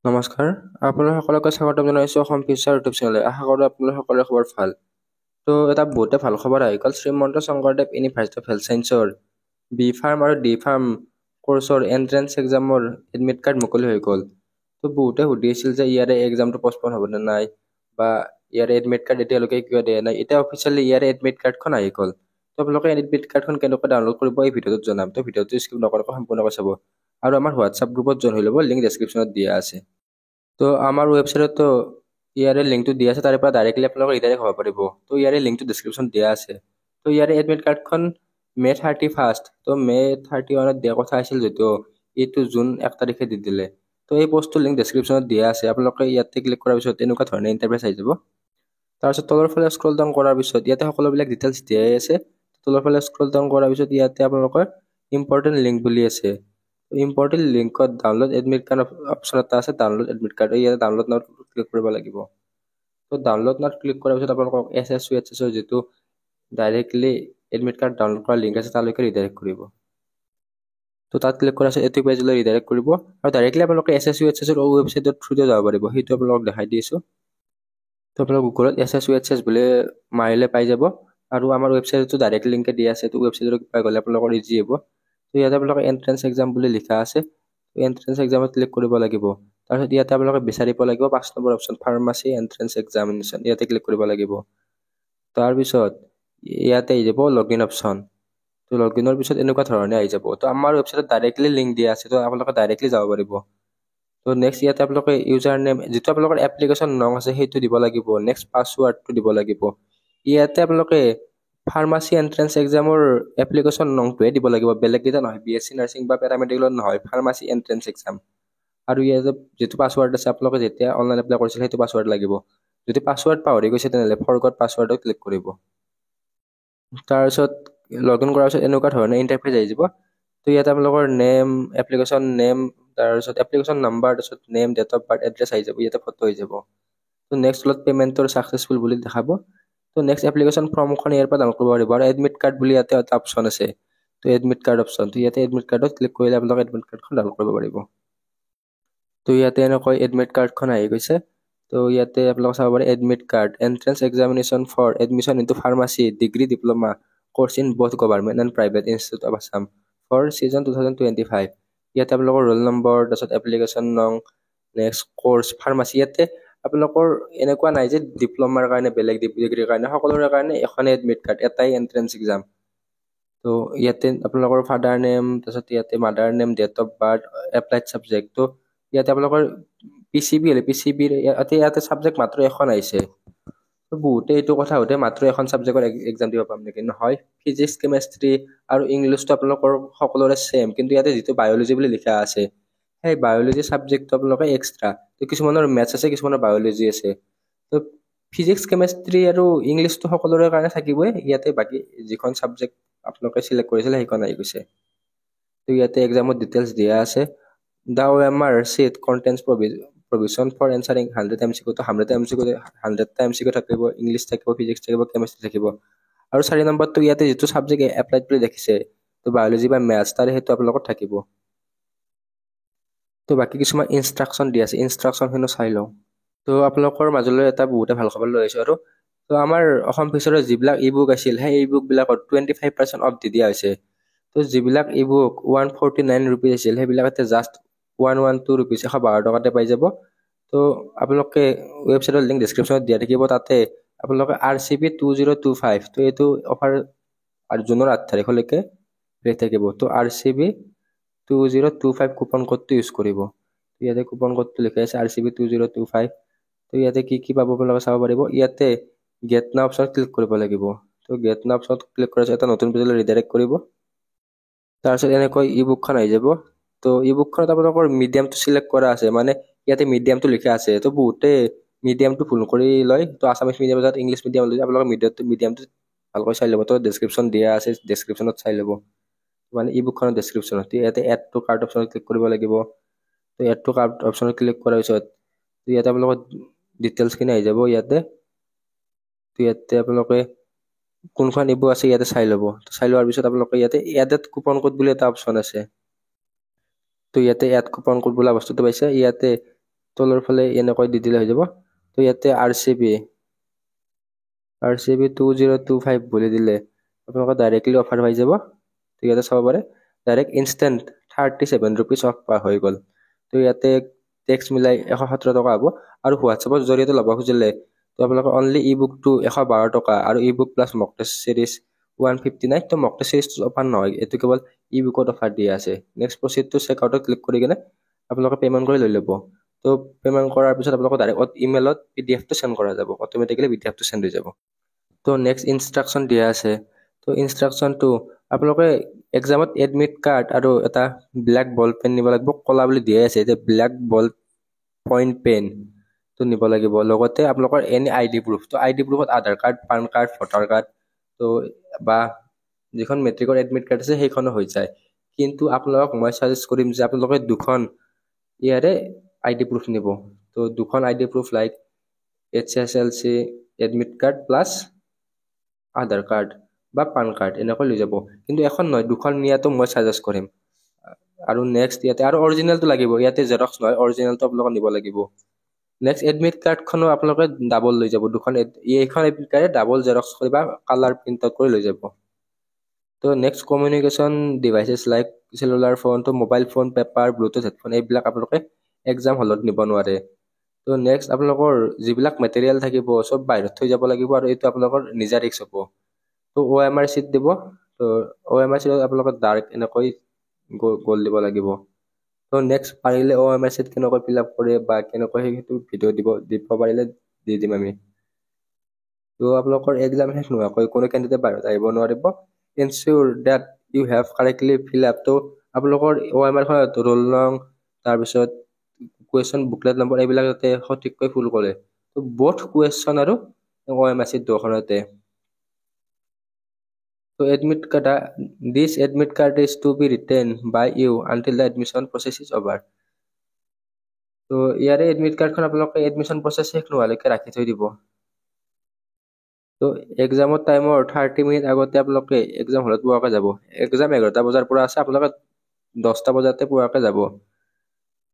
নমস্কাৰ, আপোনালোক সকলোকে স্বাগতম জনাইছোঁ অসম ফিউচাৰ ইউটিউব চেনেললৈ। আশা কৰোঁ আপোনালোক সকলোৰে খবৰ ভাল। এটা বহুতে ভাল খবৰ আহি গ'ল। Srimanta Sankardev university of health ছায়েন্সৰ বি ফাৰ্ম আৰু ডি ফাৰ্ম কৰ্চৰ এণ্ট্ৰেন্স এক্সামৰ এডমিট কাৰ্ড মুকলি হৈ গ'ল। বহুতে সুধি আছিল যে ইয়াৰে এক্সামটো পষ্টপন হ'ব নে নাই বা ইয়াৰে এডমিট কাৰ্ড এতিয়ালৈকে কিয় দিয়া নাই। এতিয়া অফিচিয়েলি ইয়াৰে এডমিট কাৰ্ডখন আহি গ'ল। আপোনালোকে এডমিট কাৰ্ডখন কেনেকৈ ডাউনলোড কৰিব এই ভিডিঅ'টোত জনাম। ভিডিঅ'টো স্কিপ নকৰাকৈ সম্পূৰ্ণকৈ চাব আৰু আমাৰ হোৱাটছআপ গ্ৰুপত জইন হৈ ল'ব, লিংক ডেছক্ৰিপশ্যনত দিয়া আছে। আমাৰ ৱেবছাইটতো ইয়াৰে লিংকটো দিয়া আছে, তাৰে পৰা ডাইৰেক্টলি আপোনালোকে ৰিডাইৰেক্ট হ'ব পাৰিব। ইয়াৰে লিংকটো ডেছক্ৰিপশ্যন দিয়া আছে। ইয়াৰে এডমিট কাৰ্ডখন মে 31, মে 31ত দিয়া কথা আছিল, যদিও এইটো জুন 1 তাৰিখে দি দিলে। এই পষ্টটোৰ লিংক ডেছক্ৰিপশ্যনত দিয়া আছে। আপোনালোকে ইয়াতে ক্লিক কৰাৰ পিছত এনেকুৱা ধৰণে ইণ্টাৰফেচ আহি যাব। তাৰপিছত তলৰ ফালে স্ক্ৰল ডাউন কৰাৰ পিছত ইয়াতে সকলোবিলাক ডিটেইলছ দিয়াই আছে। তলৰ ফালে স্ক্ৰল ডাউন কৰাৰ পিছত ইয়াতে আপোনালোকৰ ইম্পৰ্টেণ্ট লিংক বুলি আছে। ইম্পৰ্টেণ্ট লিংকত ডাউনলোড এডমিট কাৰ্ড অপশ্যন এটা আছে, ডাউনলোড এডমিট কাৰ্ড। ইয়াতে ডাউনলোড নাও ক্লিক কৰিব লাগিব। ডাউনলোড নাও ক্লিক কৰাৰ পিছত আপোনালোকক SSUHSৰ যিটো ডাইৰেক্টলি এডমিট কাৰ্ড ডাউনলোড কৰা লিংক আছে তালৈকে ৰিডাইৰেক্ট কৰিব। তাত ক্লিক কৰাৰ পিছত এইটো পেজলৈ ৰিডাইৰেক্ট কৰিব আৰু ডাইৰেক্টলি আপোনালোকে SSUHSৰ ৱেবছাইটৰ থ্ৰুতে যাব পাৰিব। সেইটো আপোনালোকক দেখাই দিছোঁ। আপোনালোক গুগলত SSUHS বুলি মাৰিলে পাই যাব আৰু আমাৰ ৱেবছাইটতো ডাইৰেক্ট লিংকে দিয়া আছে। ৱেবছাইটত পাই গ'লে আপোনালোকৰ ইজি হ'ব। ইয়াতে আপোনালোকে এণ্ট্ৰেন্স এক্সাম বুলি লিখা আছে। এণ্ট্ৰেন্স এক্সামত ক্লিক কৰিব লাগিব। তাৰপিছত ইয়াতে আপোনালোকে বিচাৰিব লাগিব 5 number option pharmacy entrance examination, ইয়াতে ক্লিক কৰিব লাগিব। তাৰপিছত ইয়াতে আহি যাব লগইন অপশ্যন। লগইনৰ পিছত এনেকুৱা ধৰণে আহি যাব। আমাৰ ৱেবছাইটত ডাইৰেক্টলি লিংক দিয়া আছে, আপোনালোকে ডাইৰেক্টলি যাব পাৰিব। নেক্সট ইয়াতে আপোনালোকে ইউজাৰ নেম, যিটো আপোনালোকৰ এপ্লিকেশ্যন নং আছে সেইটো দিব লাগিব। নেক্সট পাছৱাৰ্ডটো দিব লাগিব। ইয়াতে আপোনালোকে ফাৰ্মাচী এণ্ট্ৰেন্স এক্সামৰ এপ্লিকেশ্যন নংটোৱে দিব লাগিব, বেলেগ কেইটা নহয়। BSc নাৰ্ছিং বা পেৰামেডিকেলত নহয়, ফাৰ্মাচী এণ্ট্ৰেন্স এক্সাম। আৰু ইয়াতে যিটো পাছৱাৰ্ড আছে আপোনালোকে যেতিয়া অনলাইন এপ্লাই কৰিছিল সেইটো পাছৱাৰ্ড লাগিব। যদি পাছৱাৰ্ড পাহৰি গৈছে তেনেহ'লে ফৰগট পাছৱাৰ্ডত ক্লিক কৰিব। তাৰপিছত লগইন কৰাৰ পিছত এনেকুৱা ধৰণে ইণ্টাৰফেচ আহি যাব। ইয়াতে আপোনালোকৰ নেম, এপ্লিকেশ্যন নেম, তাৰপিছত এপ্লিকেশ্যন নাম্বাৰ, তাৰপিছত name, date of birth, address আহি যাব। ইয়াতে ফটো আহি যাব। নেক্সট তলত পেমেণ্টৰ ছাকচেছফুল বুলি দেখাব। নেক্সট এপ্লিকেশ্যন ফৰ্মখন ইয়াৰ পৰা ডাউনলোড কৰিব পাৰিব আৰু এডমিট কাৰ্ড বুলি ইয়াতে এটা অপশ্যন আছে। এডমিট কাৰ্ড অপশ্যন, ইয়াতে এডমিট কাৰ্ডত ক্লিক কৰিলে আপোনালোকে এডমিট কাৰ্ডখন ডাউনলোড কৰিব পাৰিব। ইয়াতে এনেকৈ এডমিট কাৰ্ডখন আহি গৈছে। ইয়াতে আপোনালোকে চাব পাৰে admit card, entrance examination for admission into pharmacy degree diploma course in both government and private institute of Assam for season 2025। ইয়াতে আপোনালোকৰ ৰোল নম্বৰ, তাৰপিছত এপ্লিকেশ্যন নং, নেক্সট কোৰ্চ ফাৰ্মাচী। ইয়াতে আপোনালোকৰ এনেকুৱা নাই যে ডিপ্ল'মাৰ কাৰণে বেলেগ, ডিগ্ৰীৰ কাৰণে, সকলোৰে কাৰণে এখনে এডমিট কাৰ্ড, এটাই এণ্ট্ৰেন্স এক্সাম। ইয়াতে আপোনালোকৰ ফাদাৰ নেম, তাৰপিছত ইয়াতে mother name, date of birth, applied subject. ইয়াতে আপোনালোকৰ PCBৰ ইয়াতে ছাবজেক্ট মাত্ৰ এখন আহিছে। বহুতে এইটো কথা সোধে মাত্ৰ এখন ছাবজেক্টৰ এক্সাম দিব পাম নেকি? নহয়, ফিজিক্স, কেমেষ্ট্ৰি আৰু ইংলিছটো আপোনালোকৰ সকলোৰে ছেম, কিন্তু ইয়াতে যিটো বায়'লজি বুলি লিখা আছে সেই বায়'লজি ছাবজেক্টটো আপোনালোকে এক্সট্ৰা। কিছুমানৰ মেথছ আছে, কিছুমানৰ বায়'লজি আছে। ফিজিক্স, কেমেষ্ট্ৰি আৰু ইংলিছটো সকলোৰে কাৰণে থাকিবই। ইয়াতে বাকী যিখন ছাবজেক্ট আপোনালোকে চিলেক্ট কৰিছিলে সেইখন আহি গৈছে। ইয়াতে এক্সামৰ ডিটেইলছ দিয়া আছে। The OMR sheet contains provision for answering 100 MCQ, 100টা MCQ থাকিব, ইংলিছ থাকিব, ফিজিক্স থাকিব, কেমেষ্ট্ৰি থাকিব। আৰু 4 নম্বৰটো ইয়াতে যিটো ছাবজেক্ট এপ্লাইড বুলি দেখিছে, বায়'লজি বা মেথছ, তাৰে সেইটো আপোনালোকৰ থাকিব। বাকী কিছুমান ইনষ্ট্ৰাকশ্যন দিয়া আছে, ইনষ্ট্ৰাকশ্যনখিনি চাই লওঁ। আপোনালোকৰ মাজলৈ এটা বহুতে ভাল খবৰ লৈ আহিছোঁ আৰু আমাৰ অসম ফিচাৰৰ যিবিলাক ই বুক আছিল সেই ই বুকবিলাকত 25% অফ দি দিয়া হৈছে। যিবিলাক ই বুক 149 ৰুপিজ আছিল সেইবিলাক এতিয়া জাষ্ট 112 ৰুপিজ, 112 টকাতে পাই যাব। আপোনালোকে ৱেবছাইটৰ লিংক ডেছক্ৰিপশ্যনত দিয়া থাকিব। তাতে আপোনালোকে RCB 2025, এইটো অফাৰ জুনৰ 8 তাৰিখলৈকে ৰেট থাকিব। RCB 2025 কুপন কোডটো ইউজ কৰিব। ইয়াতে কুপন কোডটো লিখা আছে RCB 2025। ইয়াতে কি কি পাব আপোনালোকে চাব পাৰিব। ইয়াতে গেট নাও অপশ্যনত ক্লিক কৰিব লাগিব। গেট নাও অপশ্যনত ক্লিক কৰাৰ পিছত এটা নতুন পেজলৈ ৰিডাইৰেক্ট কৰিব। তাৰপিছত এনেকৈ ই বুকখন আহি যাব। ই বুকখনত আপোনালোকৰ মিডিয়ামটো চিলেক্ট কৰা আছে, মানে ইয়াতে মিডিয়ামটো লিখা আছে। বহুতে মিডিয়ামটো ভুল কৰি লয়। আছামিছ মিডিয়াম, ইংলিছ মিডিয়াম লৈ আপোনালোকৰ মিডিয়ামটো ভালকৈ চাই ল'ব। ডেছক্ৰিপশ্যন দিয়া আছে, ডেছক্ৰিপশ্যনত চাই ল'ব, মানে ই বুকখনৰ ডেছক্ৰিপশ্যনত। ইয়াতে এড টু কাৰ্ট অপশ্যনত ক্লিক কৰিব লাগিব। এড টু কাৰ্ট অপশ্যনত ক্লিক কৰাৰ পিছত ইয়াতে আপোনালোকৰ ডিটেইলছখিনি আহি যাব। ইয়াতে আপোনালোকে কোনখন ই বুক আছে ইয়াতে চাই ল'ব। চাই লোৱাৰ পিছত আপোনালোকে ইয়াতে এড কুপন কোড বুলি এটা অপশ্যন আছে। ইয়াতে এড কুপন কোড বোলা বস্তুটো পাইছে। ইয়াতে তলৰ ফালে এনেকৈ দি দিলে হৈ যাব। তো ইয়াতে RCB 2025 বুলি দিলে আপোনালোকে ডাইৰেক্টলি অফাৰ পাই যাব। তো ইয়াতে চাব পাৰে ডাইৰেক্ট ইনষ্টেণ্ট 37 rupees অফ হৈ গ'ল। তো ইয়াতে টেক্স মিলাই 117 টকা হ'ব। আৰু হোৱাটছএপৰ জৰিয়তে ল'ব খুজিলে তো আপোনালোকে অনলি ই বুকটো 112 টকা আৰু ই বুক প্লাছ মক টেষ্ট চিৰিজ 159। তো মক টেষ্ট চিৰিজটো অফাৰ নহয়, এইটো কেৱল ই বুকত অফাৰ দিয়া আছে। নেক্সট প্ৰচিড টু চেক আউটত ক্লিক কৰি কিনে আপোনালোকে পে'মেণ্ট কৰি লৈ ল'ব। তো পে'মেণ্ট কৰাৰ পিছত আপোনালোকক ডাইৰেক্ট ইমেইলত PDF টো চেণ্ড কৰা যাব, অট'মেটিকেলি PDF টো চেণ্ড হৈ যাব। তো নেক্সট ইনষ্ট্ৰাকশ্যন দিয়া আছে। তো ইনষ্ট্ৰাকশ্যনটো আপোনালোকে এক্সামত এডমিট কাৰ্ড আৰু এটা ব্লেক বল পেন নিব লাগিব। কলা বুলি দিয়া আছে, এতিয়া ব্লেক বল পইণ্ট পেন তো নিব লাগিব। লগতে আপোনালোকৰ এনি ID প্ৰুফ, তো ID প্ৰুফত Aadhaar card, PAN card, voter card তো বা যিখন মেট্ৰিকৰ এডমিট কাৰ্ড আছে সেইখনো হৈ যায়। কিন্তু আপোনালোকক মই ছাজেষ্ট কৰিম যে আপোনালোকে দুখন ইয়াৰে ID প্ৰুফ নিব। তো দুখন ID proof like HSLC admit card plus Aadhaar card বা পান কাৰ্ড এনেকৈ লৈ যাব। কিন্তু এখন নহয়, দুখন নিয়াটো মই ছাজেষ্ট কৰিম। আৰু নেক্সট ইয়াতে আৰু অৰিজিনেলটো লাগিব, ইয়াতে জেৰক্স নহয়, অৰিজিনেলটো আপোনালোকে নিব লাগিব। নেক্সট এডমিট কাৰ্ডখনো আপোনালোকে ডাবল লৈ যাব। এইখন এডমিট কাৰ্ডে ডাবল জেৰক্স কৰি বা কালাৰ প্ৰিণ্ট আউট কৰি লৈ যাব। তো next communication devices like cellular phone, তো mobile phone, paper, Bluetooth headphone এইবিলাক আপোনালোকে এক্সাম হলত নিব নোৱাৰে। তো নেক্সট আপোনালোকৰ যিবিলাক মেটেৰিয়েল থাকিব চব বাহিৰত থৈ যাব লাগিব আৰু এইটো আপোনালোকৰ নিজা ৰিস্ক হ'ব। তো OMR চিট দিব। তো OMR চিটত আপোনালোকে ডাইৰেক্ট এনেকৈ গ'ল দিব লাগিব। তো নেক্সট পাৰিলে OMR চিট কেনেকৈ ফিল আপ কৰে বা কেনেকৈ সেইটো ভিডিঅ' দিব পাৰিলে দি দিম আমি। তো আপোনালোকৰ এক্সাম শেষ নোহোৱাকৈ কোনো কেণ্ডিডেট বাহিৰত আহিব নোৱাৰিব। Ensure that you have correctly fill up. তো আপোনালোকৰ OMR খনত ৰোল নং, তাৰপিছত কুৱেশ্যন বুকলেট নম্বৰ এইবিলাক যাতে সঠিককৈ ফুল কৰে। তো বথ কুৱেশ্যন আৰু OMR চিট দুখনতে। তো this admit card is to be written by you until the admission process is over. তো ইয়াৰে এডমিট কাৰ্ডখন আপোনালোকে এডমিশ্যন প্ৰচেছ শেষ নোহোৱালৈকে ৰাখি থৈ দিব। তো এক্সামৰ টাইমৰ 30 মিনিট আগতে আপোনালোকে এক্সাম হলত পোৱাকৈ যাব। এক্সাম 11টা বজাৰ পৰা আছে, আপোনালোকে 10টা বজাতে পোৱাকৈ যাব।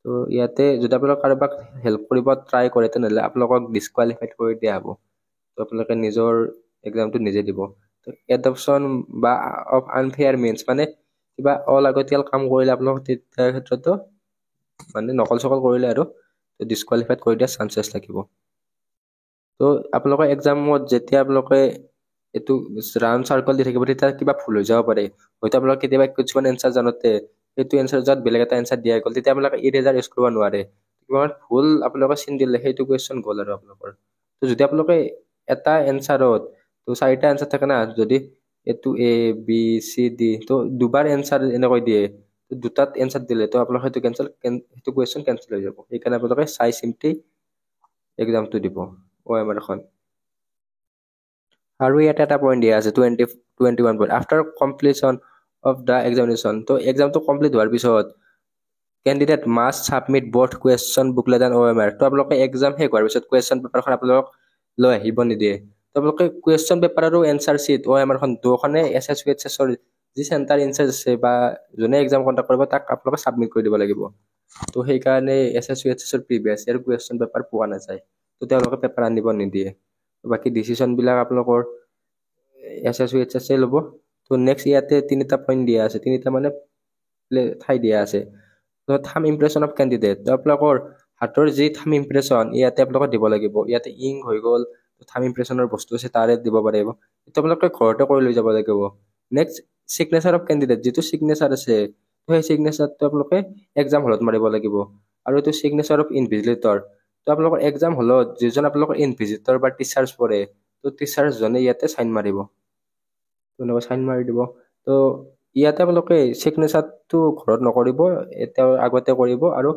তো ইয়াতে যদি আপোনালোকে কাৰোবাক হেল্প কৰিব ট্ৰাই কৰে তেনেহ'লে আপোনালোকক ডিছকুৱালিফাইড কৰি দিয়া হ'ব। তো আপোনালোকে নিজৰ এক্সামটো নিজে দিব। তো এডপশ্যন বা অফ আনফেয়াৰ মিনছ মানে কিবা অলাগতিয়াল কাম কৰিলে আপোনালোক তেতিয়া ক্ষেত্ৰতো মানে নকল চকল কৰিলে আৰু ডিছকুৱালিফাইড কৰি দিয়াৰ চান্সেছ থাকিব। তো আপোনালোকৰ এক্সামত যেতিয়া আপোনালোকে এইটো ৰাউণ্ড চাৰ্কল দি থাকিব তেতিয়া কিবা ভুল হৈ যাব পাৰে। হয়তো আপোনালোকে কেতিয়াবা কিছুমান এনচাৰ জানোতে সেইটো এনচাৰ য'ত বেলেগ এটা এনচাৰ দিয়া গ'ল, তেতিয়া আপোনালোকে ইৰেজাৰ ইউজ কৰিব নোৱাৰে। কিবা ভুল আপোনালোকে চিন দিলে সেইটো কুৱেশ্যন গ'ল আৰু আপোনালোকৰ। তো যদি আপোনালোকে এটা এনচাৰত তো 4টা এনচাৰ থাকে না, যদি এইটো A B C D তো দুবাৰ এনচাৰ এনেকৈ দিয়ে, তো দুটাত এনচাৰ দিলে তো আপোনালোকে সেইটো কুৱেশ্যন কেনচেল হৈ যাব। সেইকাৰণে আপোনালোকে চাই চিন্তি এক্সামটো দিব OMR এখন। আৰু ইয়াতে এটা পইণ্ট দিয়া আছে 21 point after completion of the examination. তো এক্সামটো কমপ্লিট হোৱাৰ পিছত candidate must submit both question booklet and OMR। তো আপোনালোকে এক্সাম শেষ হোৱাৰ পিছত কুৱেশ্যন পেপাৰখন আপোনালোকক লৈ আহিব নিদিয়ে। তো আপোনালোকে কুৱেশ্যন পেপাৰ আৰু এনচাৰ চিট OMRখন দুখনে SSUHSৰ যি চেণ্টাৰ ইনচাৰ্জ আছে বা যোনে এক্সাম কণ্ডাক্ট কৰিব তাক আপোনালোকে ছাবমিট কৰি দিব লাগিব। তো সেইকাৰণে SSUHSৰ প্ৰিভিয়াছ ইয়াৰ কুৱেশ্যন পেপাৰ পোৱা নাযায়। তো তেওঁলোকে পেপাৰ আনিব নিদিয়ে। বাকী ডিচিশ্যনবিলাক আপোনালোকৰ SSUHSে ল'ব। তো নেক্সট ইয়াতে 3টা পইণ্ট দিয়া আছে, 3টা মানে ঠাই দিয়া আছে। তো থাম ইমপ্ৰেশ্যন অফ কেণ্ডিডেট, তো আপোনালোকৰ হাতৰ যি থাম ইমপ্ৰেশ্যন ইয়াতে আপোনালোকে দিব লাগিব। ইয়াতে ইংক হৈ গ'ল, থাম ইমপ্ৰেশ্যনৰ বস্তু আছে তাৰে দিব পাৰিব। এইটো আপোনালোকে ঘৰতে কৰি লৈ যাব লাগিব। নেক্সট ছিগনেচাৰ অফ কেণ্ডিডেট, যিটো ছিগনেচাৰ আছে সেই ছিগনেচাৰটো আপোনালোকে এক্সাম হলত মাৰিব লাগিব। আৰু এইটো ছিগনেচাৰ অফ ইনভিজিলেটৰ, তো আপোনালোকৰ এক্সাম হলত যিজন আপোনালোকৰ ইনভিজিলেটৰ বা টিচাৰ্ছ পৰে তো টিচাৰ্ছজনে ইয়াতে চাইন মাৰিব, তেনেকৈ চাইন মাৰি দিব। তো ইয়াতে আপোনালোকে ছিগনেচাৰটো ঘৰত নকৰিব, তেওঁ আগতে কৰিব। আৰু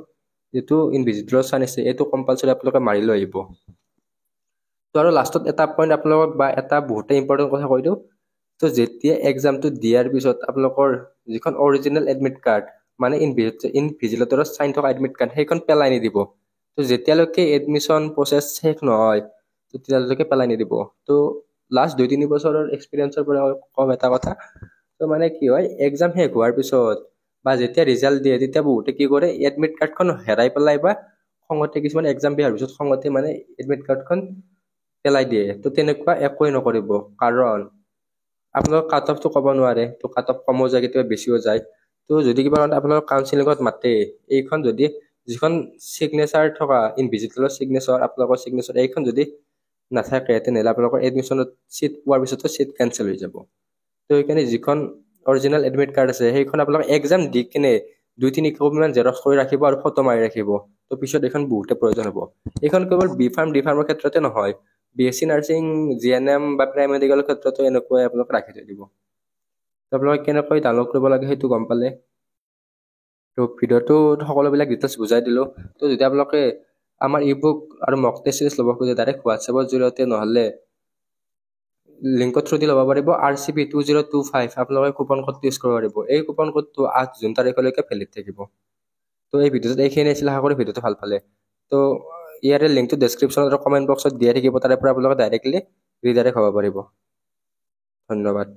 যিটো ইনভিজিলেটৰ চাইন আছে এইটো কম্পালচৰি আপোনালোকে মাৰি লৈ আহিব। তো আৰু লাষ্টত এটা পইণ্ট আপোনালোকক বা এটা বহুতেই ইম্পৰ্টেণ্ট কথা কৈ দিওঁ। তো যেতিয়া এক্সামটো দিয়াৰ পিছত আপোনালোকৰ যিখন অৰিজিনেল এডমিট কাৰ্ড মানে ইনভিজিলেটৰৰ চাইন থকা এডমিট কাৰ্ড সেইখন পেলাই নিদিব। তো যেতিয়ালৈকে এডমিশ্যন প্ৰচেছ শেষ নহয় তো তেতিয়ালৈকে পেলাই নিদিব। তো লাষ্ট 2-3 বছৰৰ এক্সপিৰিয়েঞ্চৰ পৰা কম এটা কথা, তো মানে কি হয় এক্সাম শেষ হোৱাৰ পিছত বা যেতিয়া ৰিজাল্ট দিয়ে তেতিয়া বহুতে কি কৰে এডমিট কাৰ্ডখন হেৰাই পেলাই বা খঙতে কিছুমান এক্সাম দিয়াৰ পিছত খঙতে মানে এডমিট কাৰ্ডখন পেলাই দিয়ে। তো তেনেকুৱা একোৱেই নকৰিব, কাৰণ আপোনালোকৰ কাট অফটো ক'ব নোৱাৰে। তো কাট অফ কমো যায়, কেতিয়াবা বেছিও যায়। তো যদি কিবা কাৰণত আপোনালোকৰ কাউন্সিলিঙত মাতে, এইখন যদি যিখন চিগনেচাৰ থকা ইনভিজিলেটৰৰ চিগনেচাৰ, আপোনালোকৰ চিগনেচাৰ এইখন যদি নাথাকে, তেনেহ'লে আপোনালোকৰ এডমিশ্যনত চিট পোৱাৰ পিছতো চিট কেঞ্চেল হৈ যাব। তো সেইকাৰণে যিখন অৰিজিনেল এডমিট কাৰ্ড আছে সেইখন আপোনালোকে এক্সাম দি কিনে 2-3 কপিমান জেৰক্স কৰি ৰাখিব আৰু ফটো মাৰি ৰাখিব। তো পিছত এইখন বহুতে প্ৰয়োজন হ'ব। এইখন কেৱল বি ফাৰ্ম ডি ফাৰ্মৰ ক্ষেত্ৰতে নহয়, BSc নাৰ্ছিং, GNM বা প্ৰাইমেৰী মেডিকেলৰ ক্ষেত্ৰতো এনেকুৱাই আপোনালোকে ৰাখি থৈ দিব। তো আপোনালোকে কেনেকৈ ডাউনলোড কৰিব লাগে সেইটো গম পালে। তো ভিডিঅ'টোত সকলোবিলাক ডিটেইলছ বুজাই দিলোঁ। তো যদি আপোনালোকে আমাৰ ইবুক আৰু মক টেষ্ট চিৰিজ ল'ব খোজে, ডাইৰেক্ট হোৱাটছএপৰ জৰিয়তে নহ'লে লিংকৰ থ্ৰু দি ল'ব পাৰিব। RCP2025 আপোনালোকে কুপন কোডটো ইউজ কৰিব পাৰিব। এই কুপন কোডটো 8 জুন তাৰিখলৈকে ভেলিড থাকিব। তো এই ভিডিঅ'টোত এইখিনি আছিল, আশা কৰি ভিডিঅ'টো ভাল পালে। তো ইয়াৰে লিংকটো ডেছক্ৰিপশ্যনত আৰু কমেণ্ট বক্সত দিয়া থাকিব, তাৰে পৰা আপোনালোকে ডাইৰেক্টলি ৰিডাইৰেক্ট হ'ব পাৰিব। ধন্যবাদ।